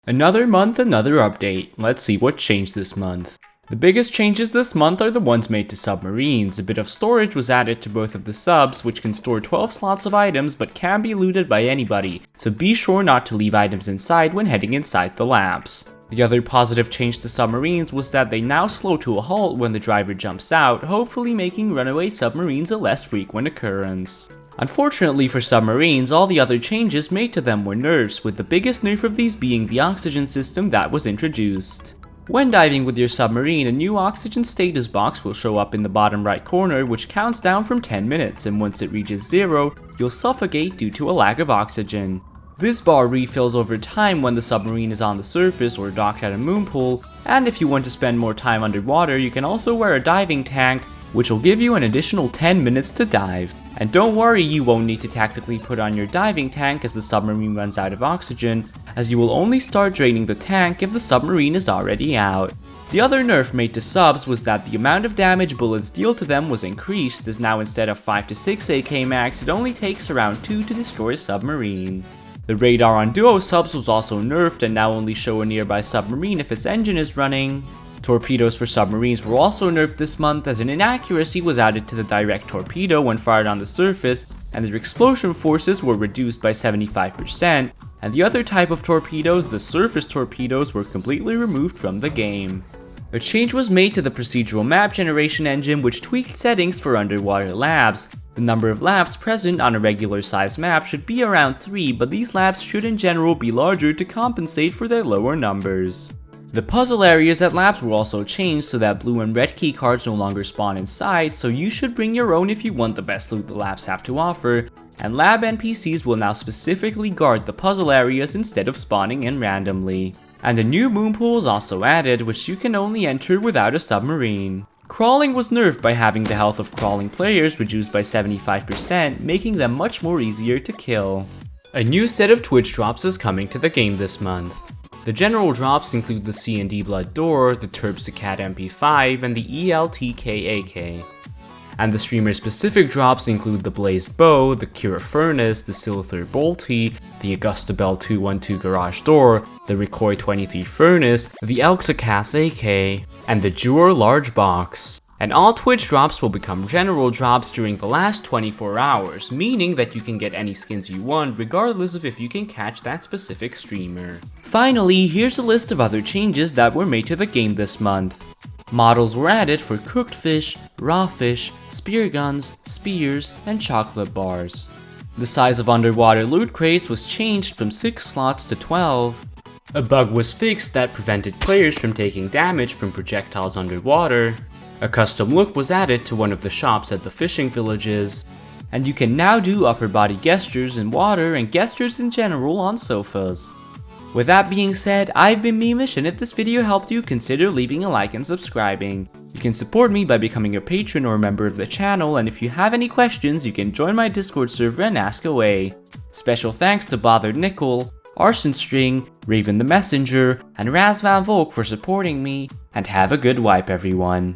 Another month, another update. Let's see what changed this month. The biggest changes this month are the ones made to submarines. A bit of storage was added to both of the subs, which can store 12 slots of items but can be looted by anybody, so be sure not to leave items inside when heading inside the labs. The other positive change to submarines was that they now slow to a halt when the driver jumps out, hopefully making runaway submarines a less frequent occurrence. Unfortunately for submarines, all the other changes made to them were nerfs, with the biggest nerf of these being the oxygen system that was introduced. When diving with your submarine, a new oxygen status box will show up in the bottom right corner, which counts down from 10 minutes, and once it reaches 0, you'll suffocate due to a lack of oxygen. This bar refills over time when the submarine is on the surface or docked at a moon pool, and if you want to spend more time underwater, you can also wear a diving tank, which will give you an additional 10 minutes to dive. And don't worry, you won't need to tactically put on your diving tank as the submarine runs out of oxygen, as you will only start draining the tank if the submarine is already out. The other nerf made to subs was that the amount of damage bullets deal to them was increased, as now instead of 5 to 6 AK max, it only takes around 2 to destroy a submarine. The radar on duo subs was also nerfed and now only show a nearby submarine if its engine is running. Torpedoes for submarines were also nerfed this month, as an inaccuracy was added to the direct torpedo when fired on the surface, and their explosion forces were reduced by 75%, and the other type of torpedoes, the surface torpedoes, were completely removed from the game. A change was made to the procedural map generation engine, which tweaked settings for underwater labs. The number of labs present on a regular size map should be around 3, but these labs should in general be larger to compensate for their lower numbers. The puzzle areas at labs were also changed so that blue and red key cards no longer spawn inside, so you should bring your own if you want the best loot the labs have to offer, and lab NPCs will now specifically guard the puzzle areas instead of spawning in randomly. And a new moon pool is also added, which you can only enter without a submarine. Crawling was nerfed by having the health of crawling players reduced by 75%, making them much more easier to kill. A new set of Twitch drops is coming to the game this month. The general drops include the C&D Blood Door, the Turbsicat MP5, and the ELTK AK. And the streamer-specific drops include the Blazed Bow, the Cura Furnace, the Silther Bolty, the Augusta Bell 212 Garage Door, the Recoy 23 Furnace, the Elxacas AK, and the Jur Large Box. And all Twitch drops will become general drops during the last 24 hours, meaning that you can get any skins you want regardless of if you can catch that specific streamer. Finally, here's a list of other changes that were made to the game this month. Models were added for cooked fish, raw fish, spear guns, spears, and chocolate bars. The size of underwater loot crates was changed from 6 slots to 12. A bug was fixed that prevented players from taking damage from projectiles underwater. A custom look was added to one of the shops at the fishing villages, and you can now do upper body gestures in water and gestures in general on sofas. With that being said, I've been Meemish, and if this video helped you, consider leaving a like and subscribing. You can support me by becoming a patron or a member of the channel, and if you have any questions, you can join my Discord server and ask away. Special thanks to Bothered Nickel, Arson String, Raven the Messenger, and Raz Van Volk for supporting me, and have a good wipe everyone.